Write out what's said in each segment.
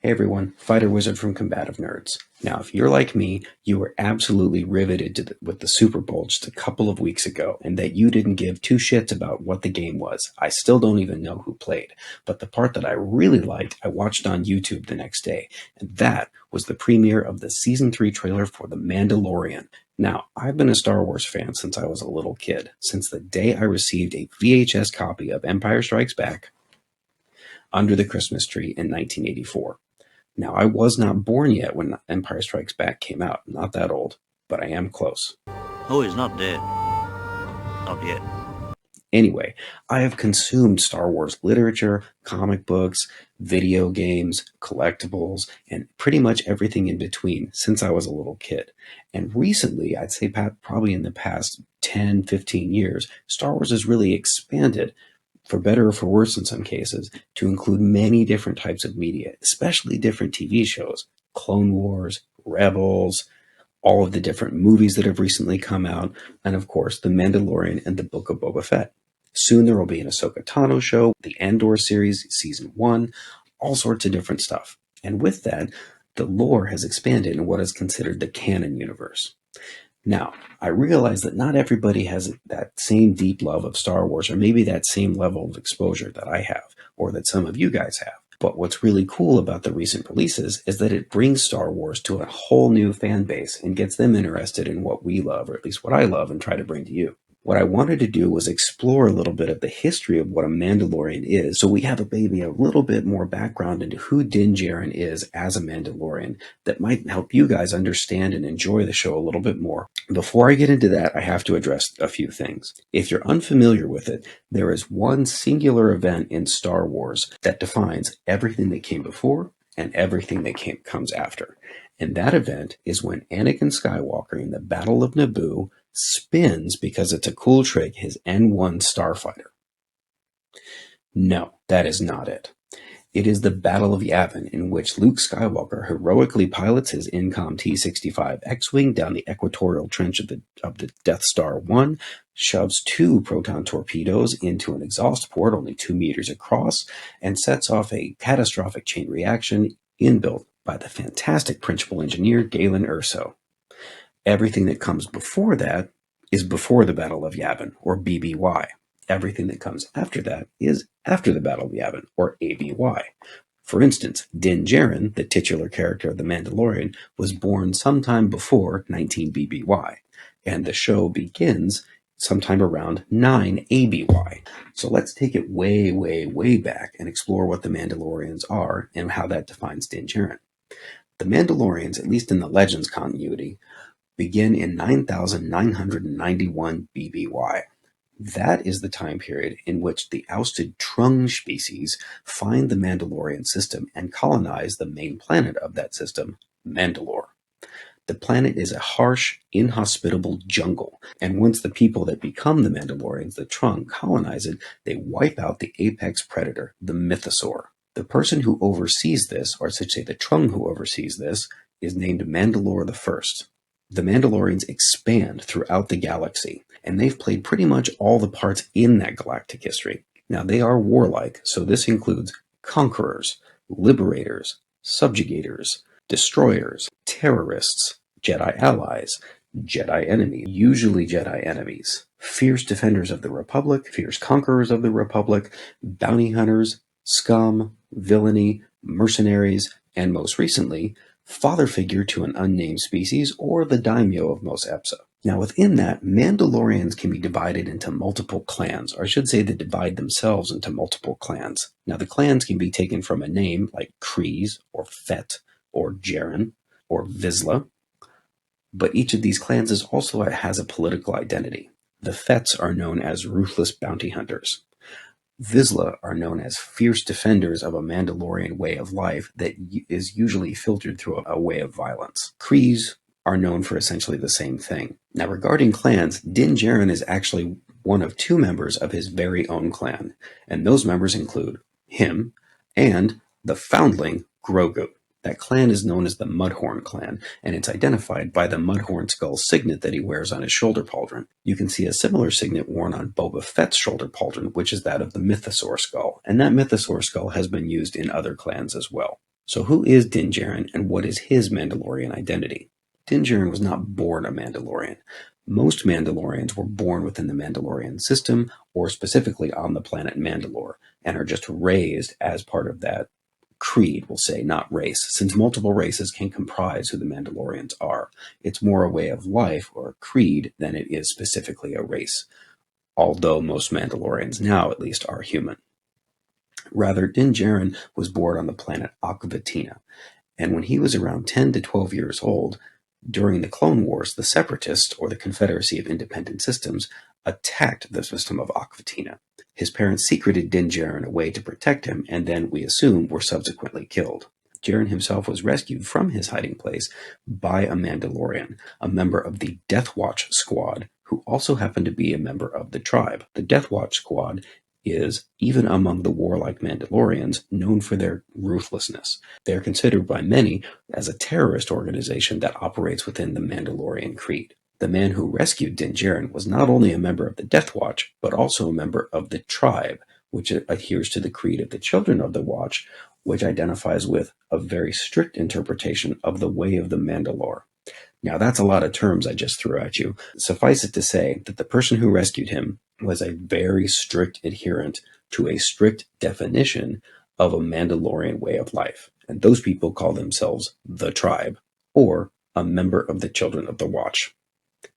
Hey everyone, Fighter Wizard from Combative Nerds. Now, if you're like me, you were absolutely riveted with the Super Bowl just a couple of weeks ago, and that you didn't give two shits about what the game was. I still don't even know who played, but the part that I really liked, I watched on YouTube the next day, and that was the premiere of the Season 3 trailer for The Mandalorian. Now, I've been a Star Wars fan since I was a little kid, since the day I received a VHS copy of Empire Strikes Back under the Christmas tree in 1984. Now, I was not born yet when Empire Strikes Back came out. Not that old, but I am close. Oh, he's not dead. Not yet. Anyway, I have consumed Star Wars literature, comic books, video games, collectibles, and pretty much everything in between since I was a little kid. And recently, I'd say probably in the past 10, 15 years, Star Wars has really expanded, for better or for worse in some cases, to include many different types of media, especially different TV shows, Clone Wars, Rebels, all of the different movies that have recently come out, and of course, The Mandalorian and the Book of Boba Fett. Soon there will be an Ahsoka Tano show, the Andor series, Season 1, all sorts of different stuff. And with that, the lore has expanded in what is considered the canon universe. Now, I realize that not everybody has that same deep love of Star Wars, or maybe that same level of exposure that I have, or that some of you guys have. But what's really cool about the recent releases is that it brings Star Wars to a whole new fan base and gets them interested in what we love, or at least what I love, and try to bring to you. What I wanted to do was explore a little bit of the history of what a Mandalorian is, so we have a little bit more background into who Din Djarin is as a Mandalorian that might help you guys understand and enjoy the show a little bit more. Before I get into that, I have to address a few things. If you're unfamiliar with it, there is one singular event in Star Wars that defines everything that came before and everything that comes after. And that event is when Anakin Skywalker in the Battle of Naboo spins, because it's a cool trick, his N1 starfighter. No, that is not it. It is the Battle of Yavin, in which Luke Skywalker heroically pilots his Incom T-65 X-Wing down the equatorial trench of the Death Star 1, shoves 2 proton torpedoes into an exhaust port only 2 meters across, and sets off a catastrophic chain reaction inbuilt by the fantastic principal engineer Galen Erso. Everything that comes before that is before the Battle of Yavin, or BBY. Everything that comes after that is after the Battle of Yavin, or ABY. For instance, Din Djarin, the titular character of The Mandalorian, was born sometime before 19 BBY, and the show begins sometime around 9 ABY. So let's take it way, way, way back and explore what the Mandalorians are and how that defines Din Djarin. The Mandalorians, at least in the Legends continuity, begin in 9,991 BBY. That is the time period in which the ousted Trung species find the Mandalorian system and colonize the main planet of that system, Mandalore. The planet is a harsh, inhospitable jungle, and once the people that become the Mandalorians, the Trung, colonize it, they wipe out the apex predator, the Mythosaur. The person who oversees this, or I should say the Trung who oversees this, is named Mandalore the First. The Mandalorians expand throughout the galaxy, and they've played pretty much all the parts in that galactic history. Now, they are warlike, so this includes conquerors, liberators, subjugators, destroyers, terrorists, Jedi allies, Jedi enemies, usually Jedi enemies, fierce defenders of the Republic, fierce conquerors of the Republic, bounty hunters, scum, villainy, mercenaries, and most recently, father figure to an unnamed species, or the daimyo of Mos Epsa. Now within that, Mandalorians can be divided into multiple clans, or I should say they divide themselves into multiple clans. Now the clans can be taken from a name like Kryze, or Fett, or Djarin, or Vizsla, but each of these clans has a political identity. The Fetts are known as ruthless bounty hunters. Vizsla are known as fierce defenders of a Mandalorian way of life that is usually filtered through a way of violence. Kryze are known for essentially the same thing. Now regarding clans, Din Djarin is actually one of 2 members of his very own clan, and those members include him and the foundling Grogu. That clan is known as the Mudhorn clan, and it's identified by the Mudhorn skull signet that he wears on his shoulder pauldron. You can see a similar signet worn on Boba Fett's shoulder pauldron, which is that of the Mythosaur skull, and that Mythosaur skull has been used in other clans as well. So who is Din Djarin and what is his Mandalorian identity? Din Djarin was not born a Mandalorian. Most Mandalorians were born within the Mandalorian system, or specifically on the planet Mandalore, and are just raised as part of that creed, we'll say, not race, since multiple races can comprise who the Mandalorians are. It's more a way of life or a creed than it is specifically a race, although most Mandalorians now, at least, are human. Rather, Din Djarin was born on the planet Aquatina, and when he was around 10 to 12 years old, during the Clone Wars, the Separatists, or the Confederacy of Independent Systems, attacked the system of Aquatina. His parents secreted Din Djarin away to protect him, and then, we assume, were subsequently killed. Djarin himself was rescued from his hiding place by a Mandalorian, a member of the Death Watch Squad, who also happened to be a member of the tribe. The Death Watch Squad is, even among the warlike Mandalorians, known for their ruthlessness. They are considered by many as a terrorist organization that operates within the Mandalorian creed. The man who rescued Din Djarin was not only a member of the Death Watch, but also a member of the tribe, which adheres to the creed of the Children of the Watch, which identifies with a very strict interpretation of the way of the Mandalore. Now, that's a lot of terms I just threw at you. Suffice it to say that the person who rescued him was a very strict adherent to a strict definition of a Mandalorian way of life. And those people call themselves the tribe, or a member of the Children of the Watch.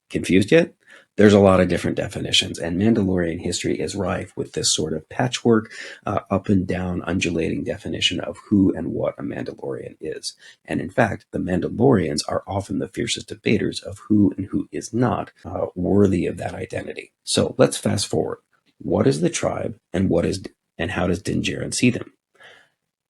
Confused yet? There's a lot of different definitions, and Mandalorian history is rife with this sort of patchwork, up and down, undulating definition of who and what a Mandalorian is. And in fact, the Mandalorians are often the fiercest debaters of who and who is not worthy of that identity. So let's fast forward. What is the tribe, and how does Din Djarin see them?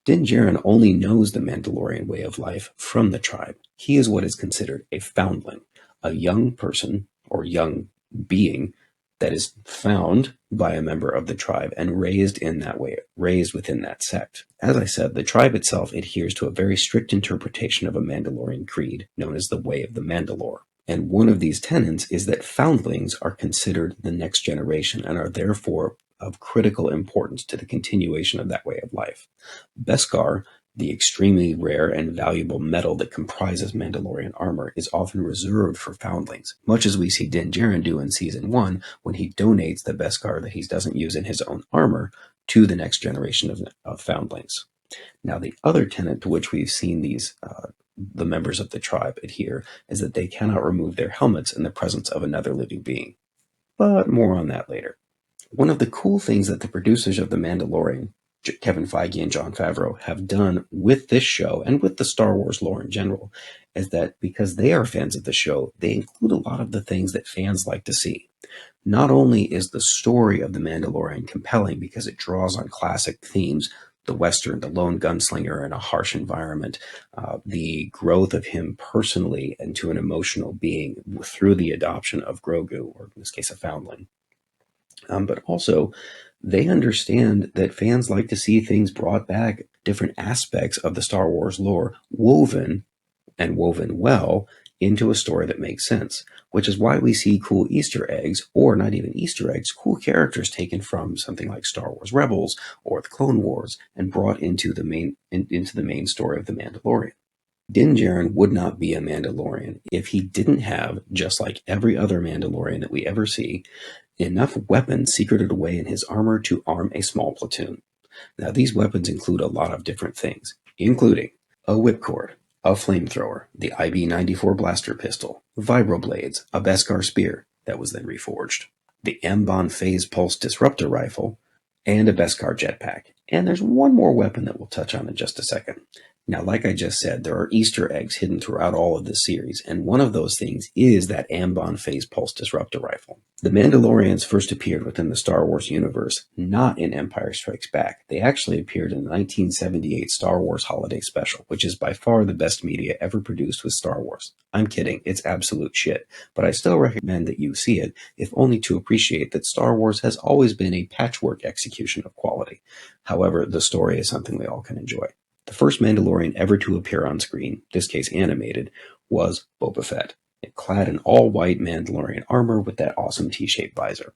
Din Djarin only knows the Mandalorian way of life from the tribe. He is what is considered a foundling, a young person or young being that is found by a member of the tribe and raised in that way, raised within that sect. As I said, the tribe itself adheres to a very strict interpretation of a Mandalorian creed known as the Way of the Mandalore. And one of these tenets is that foundlings are considered the next generation and are therefore of critical importance to the continuation of that way of life. Beskar, the extremely rare and valuable metal that comprises Mandalorian armor, is often reserved for foundlings, much as we see Din Djarin do in Season 1 when he donates the Beskar that he doesn't use in his own armor to the next generation of foundlings. Now, the other tenet to which we've seen the members of the tribe adhere is that they cannot remove their helmets in the presence of another living being. But more on that later. One of the cool things that the producers of The Mandalorian, Kevin Feige and Jon Favreau, have done with this show and with the Star Wars lore in general is that because they are fans of the show, they include a lot of the things that fans like to see. Not only is the story of The Mandalorian compelling because it draws on classic themes, the Western, the lone gunslinger in a harsh environment, the growth of him personally into an emotional being through the adoption of Grogu, or in this case, a foundling. But also, they understand that fans like to see things brought back, different aspects of the Star Wars lore woven well into a story that makes sense, which is why we see cool Easter eggs, or not even Easter eggs, cool characters taken from something like Star Wars Rebels or the Clone Wars and brought into the main story of The Mandalorian. Din Djarin would not be a Mandalorian if he didn't have, just like every other Mandalorian that we ever see, enough weapons secreted away in his armor to arm a small platoon. Now, these weapons include a lot of different things, including a whipcord, a flamethrower, the IB-94 blaster pistol, vibroblades, a Beskar spear that was then reforged, the Ambon phase pulse disruptor rifle, and a Beskar jetpack. And there's one more weapon that we'll touch on in just a second. Now, like I just said, there are Easter eggs hidden throughout all of this series, and one of those things is that Ambon phase pulse disruptor rifle. The Mandalorians first appeared within the Star Wars universe, not in Empire Strikes Back. They actually appeared in the 1978 Star Wars Holiday Special, which is by far the best media ever produced with Star Wars. I'm kidding, it's absolute shit, but I still recommend that you see it, if only to appreciate that Star Wars has always been a patchwork execution of quality. However, the story is something we all can enjoy. The first Mandalorian ever to appear on screen, this case animated, was Boba Fett, clad in all-white Mandalorian armor with that awesome T-shaped visor.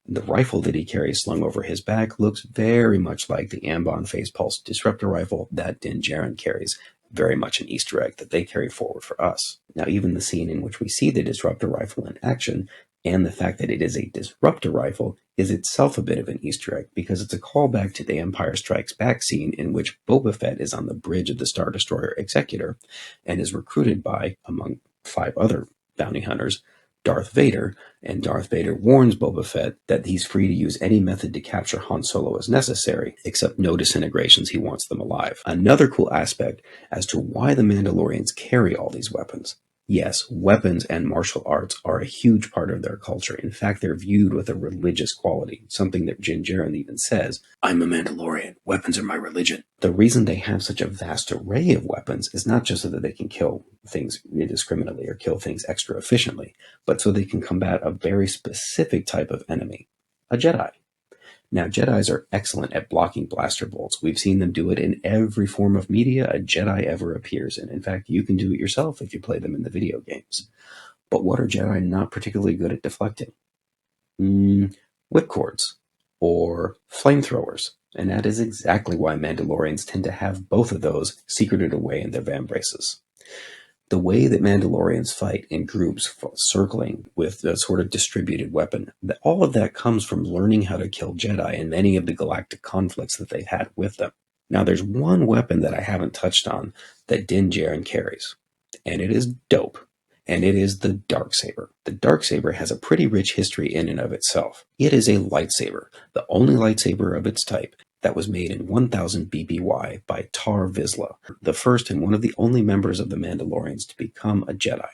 The rifle that he carries slung over his back looks very much like the Ambon Phase Pulse Disruptor rifle that Din Djarin carries, very much an Easter egg that they carry forward for us. Now, even the scene in which we see the Disruptor rifle in action, and the fact that it is a Disruptor rifle, is itself a bit of an Easter egg, because it's a callback to the Empire Strikes Back scene in which Boba Fett is on the bridge of the Star Destroyer Executor and is recruited by, among 5 other bounty hunters, Darth Vader, and Darth Vader warns Boba Fett that he's free to use any method to capture Han Solo as necessary, except no disintegrations, he wants them alive. Another cool aspect as to why the Mandalorians carry all these weapons. Yes, weapons and martial arts are a huge part of their culture. In fact, they're viewed with a religious quality, something that Din Djarin even says, "I'm a Mandalorian. Weapons are my religion." The reason they have such a vast array of weapons is not just so that they can kill things indiscriminately or kill things extra efficiently, but so they can combat a very specific type of enemy, a Jedi. Now, Jedis are excellent at blocking blaster bolts. We've seen them do it in every form of media a Jedi ever appears in. In fact, you can do it yourself if you play them in the video games. But what are Jedi not particularly good at deflecting? Whipcords or flamethrowers. And that is exactly why Mandalorians tend to have both of those secreted away in their vambraces. The way that Mandalorians fight in groups circling with a sort of distributed weapon, all of that comes from learning how to kill Jedi in many of the galactic conflicts that they've had with them. Now, there's one weapon that I haven't touched on that Din Djarin carries, and it is dope, and it is the Darksaber. The Darksaber has a pretty rich history in and of itself. It is a lightsaber, the only lightsaber of its type, that was made in 1000 BBY by Tar Vizsla, the first and one of the only members of the Mandalorians to become a Jedi.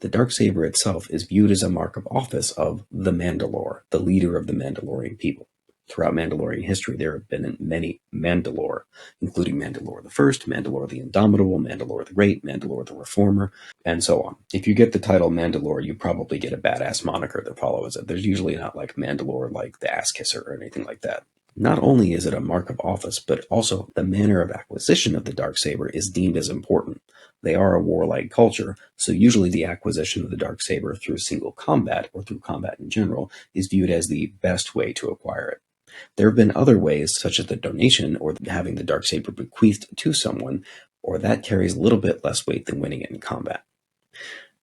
The Darksaber itself is viewed as a mark of office of the Mandalore, the leader of the Mandalorian people. Throughout Mandalorian history, there have been many Mandalore, including Mandalore the First, Mandalore the Indomitable, Mandalore the Great, Mandalore the Reformer, and so on. If you get the title Mandalore, you probably get a badass moniker that follows it. There's usually not like Mandalore like the Ass Kisser or anything like that. Not only is it a mark of office, but also the manner of acquisition of the Darksaber is deemed as important. They are a warlike culture, so usually the acquisition of the Darksaber through single combat, or through combat in general, is viewed as the best way to acquire it. There have been other ways, such as the donation or having the Darksaber bequeathed to someone, or that carries a little bit less weight than winning it in combat.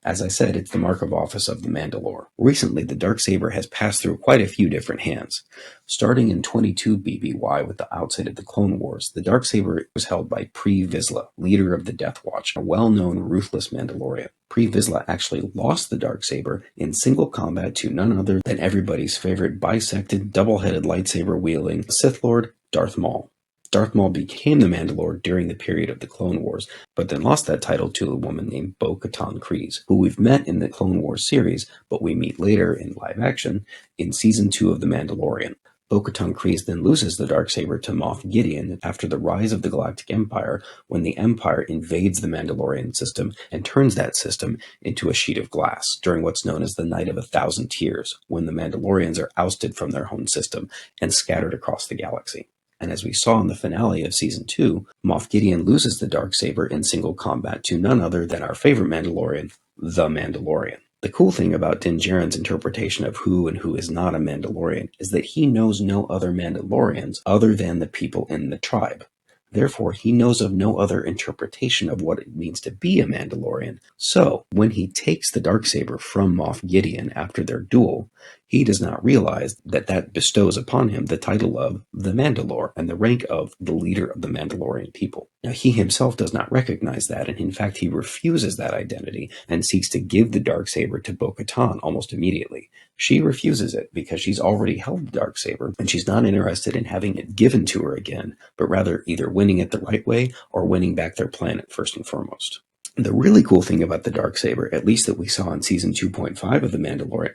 As I said, it's the mark of office of the Mandalore. Recently, the Darksaber has passed through quite a few different hands. Starting in 22 BBY with the outset of the Clone Wars, the Darksaber was held by Pre Vizsla, leader of the Death Watch, a well-known ruthless Mandalorian. Pre Vizsla actually lost the Darksaber in single combat to none other than everybody's favorite bisected, double-headed lightsaber-wielding Sith Lord, Darth Maul. Darth Maul became the Mandalore during the period of the Clone Wars, but then lost that title to a woman named Bo-Katan Kryze, who we've met in the Clone Wars series, but we meet later in live action in Season 2 of The Mandalorian. Bo-Katan Kryze then loses the Darksaber to Moff Gideon after the rise of the Galactic Empire, when the Empire invades the Mandalorian system and turns that system into a sheet of glass during what's known as the Night of 1,000 Tears, when the Mandalorians are ousted from their own system and scattered across the galaxy. And as we saw in the finale of Season 2, Moff Gideon loses the Darksaber in single combat to none other than our favorite Mandalorian, the Mandalorian. The cool thing about Din Djarin's interpretation of who and who is not a Mandalorian is that he knows no other Mandalorians other than the people in the tribe. Therefore, he knows of no other interpretation of what it means to be a Mandalorian. So, when he takes the Darksaber from Moff Gideon after their duel, he does not realize that that bestows upon him the title of the Mandalore and the rank of the leader of the Mandalorian people. Now, he himself does not recognize that, and in fact, he refuses that identity and seeks to give the Darksaber to Bo-Katan almost immediately. She refuses it because she's already held the Darksaber, and she's not interested in having it given to her again, but rather either winning it the right way or winning back their planet first and foremost. The really cool thing about the Darksaber, at least that we saw in Season 2.5 of The Mandalorian,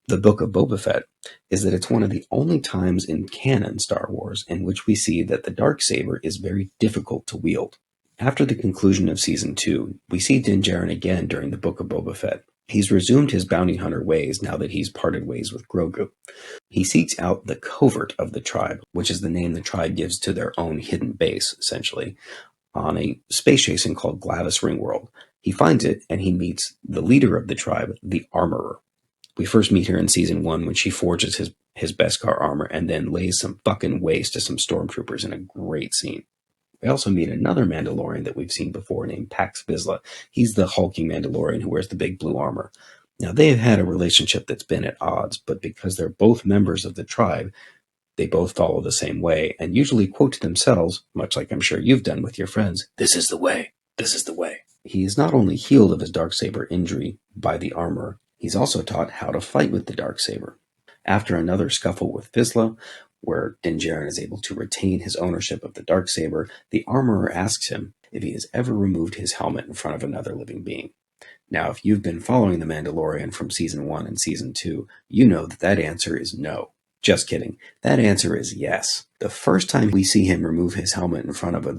the Book of Boba Fett, is that it's one of the only times in canon Star Wars in which we see that the Darksaber is very difficult to wield. After the conclusion of Season 2, we see Din Djarin again during the Book of Boba Fett. He's resumed his bounty hunter ways now that he's parted ways with Grogu. He seeks out the covert of the tribe, which is the name the tribe gives to their own hidden base, essentially, on a space station called Glavis Ringworld. He finds it, and he meets the leader of the tribe, the Armorer. We first meet her in season 1 when she forges his Beskar armor and then lays some fucking waste to some stormtroopers in a great scene. We also meet another Mandalorian that we've seen before named Pax Vizsla. He's the hulking Mandalorian who wears the big blue armor. Now, they've had a relationship that's been at odds, but because they're both members of the tribe, they both follow the same way and usually quote to themselves, much like I'm sure you've done with your friends, "This is the way. This is the way." He is not only healed of his Darksaber injury by the armor, he's also taught how to fight with the Darksaber. After another scuffle with Vizsla, where Din Djarin is able to retain his ownership of the Darksaber, the armorer asks him if he has ever removed his helmet in front of another living being. Now, if you've been following The Mandalorian from Season 1 and Season 2, you know that answer is no. Just kidding. That answer is yes. The first time we see him remove his helmet in front of a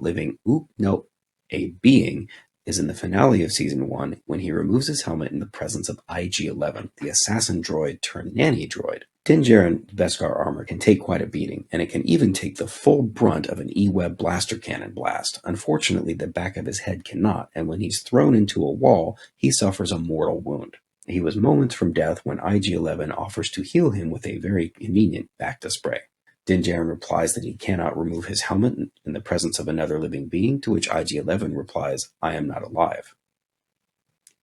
being, is in the finale of Season 1 when he removes his helmet in the presence of IG-11, the assassin droid turned nanny droid. Din Djarin's Beskar armor can take quite a beating, and it can even take the full brunt of an E-Web blaster cannon blast. Unfortunately, the back of his head cannot, and when he's thrown into a wall, he suffers a mortal wound. He was moments from death when IG-11 offers to heal him with a very convenient Bacta spray. Din Djarin replies that he cannot remove his helmet in the presence of another living being, to which IG-11 replies, "I am not alive."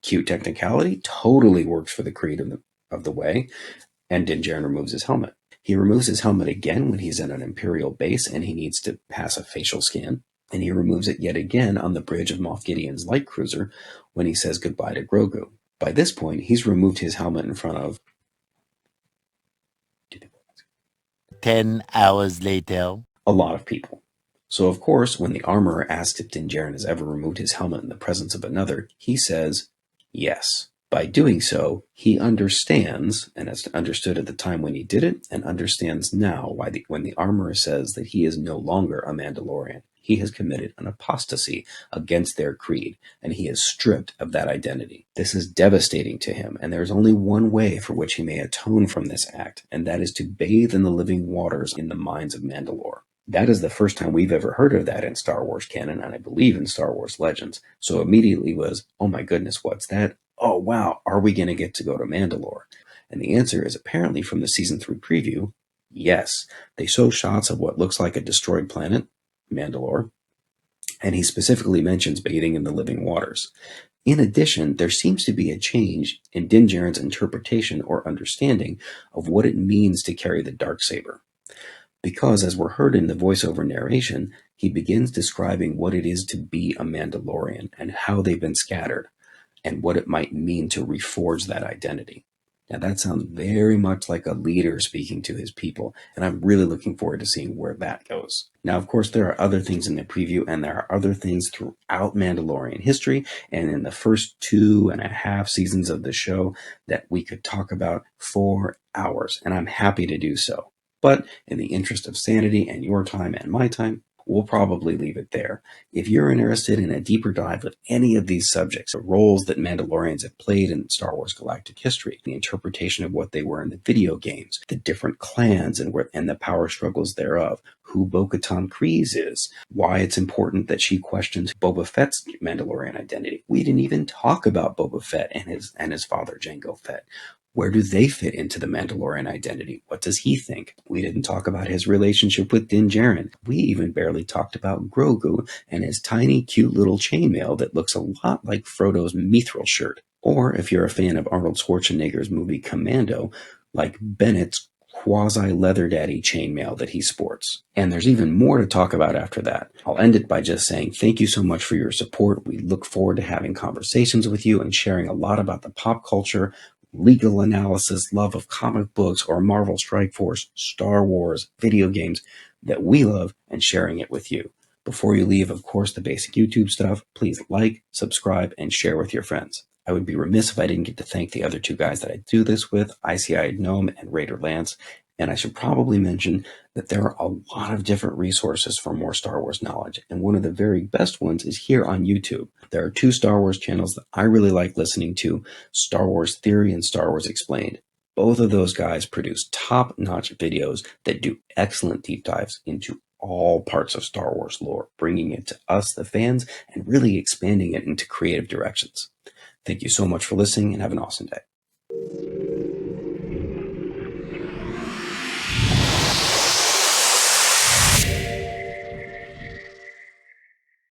Cute technicality, totally works for the creed of the way, and Din Djarin removes his helmet. He removes his helmet again when he's in an Imperial base and he needs to pass a facial scan, and he removes it yet again on the bridge of Moff Gideon's light cruiser when he says goodbye to Grogu. By this point, he's removed his helmet in front of 10 hours later, a lot of people. So, of course, when the armorer asks if Din Djarin has ever removed his helmet in the presence of another, he says yes. By doing so, he understands, and has understood at the time when he did it, and understands now when the armorer says that he is no longer a Mandalorian. He has committed an apostasy against their creed, and he is stripped of that identity. This is devastating to him, and there is only one way for which he may atone from this act, and that is to bathe in the living waters in the mines of Mandalore. That is the first time we've ever heard of that in Star Wars canon, and I believe in Star Wars Legends. So immediately was, oh my goodness, what's that? Oh wow, are we going to get to go to Mandalore? And the answer is apparently from the Season 3 preview, yes. They show shots of what looks like a destroyed planet, Mandalore, and he specifically mentions bathing in the living waters. In addition, there seems to be a change in Din Djarin's interpretation or understanding of what it means to carry the Darksaber. Because, as we're heard in the voiceover narration, he begins describing what it is to be a Mandalorian and how they've been scattered, and what it might mean to reforge that identity. Now that sounds very much like a leader speaking to his people, and I'm really looking forward to seeing where that goes. Now, of course, there are other things in the preview, and there are other things throughout Mandalorian history, and in the first 2.5 seasons of the show that we could talk about for hours, and I'm happy to do so. But in the interest of sanity and your time and my time, we'll probably leave it there. If you're interested in a deeper dive of any of these subjects, the roles that Mandalorians have played in Star Wars galactic history, the interpretation of what they were in the video games, the different clans and the power struggles thereof, who Bo-Katan Kryze is, why it's important that she questions Boba Fett's Mandalorian identity. We didn't even talk about Boba Fett and his father Jango Fett. Where do they fit into the Mandalorian identity? What does he think? We didn't talk about his relationship with Din Djarin. We even barely talked about Grogu and his tiny, cute little chainmail that looks a lot like Frodo's mithril shirt. Or, if you're a fan of Arnold Schwarzenegger's movie Commando, like Bennett's quasi-leather daddy chainmail that he sports. And there's even more to talk about after that. I'll end it by just saying thank you so much for your support. We look forward to having conversations with you and sharing a lot about the pop culture, legal analysis, love of comic books, or Marvel Strike Force, Star Wars, video games that we love, and sharing it with you. Before you leave, of course, the basic YouTube stuff, please like, subscribe, and share with your friends. I would be remiss if I didn't get to thank the other two guys that I do this with, Icy-Eyed Gnome and Raider Lance. And I should probably mention that there are a lot of different resources for more Star Wars knowledge, and one of the very best ones is here on YouTube. There are 2 Star Wars channels that I really like listening to, Star Wars Theory and Star Wars Explained. Both of those guys produce top-notch videos that do excellent deep dives into all parts of Star Wars lore, bringing it to us, the fans, and really expanding it into creative directions. Thank you so much for listening, and have an awesome day.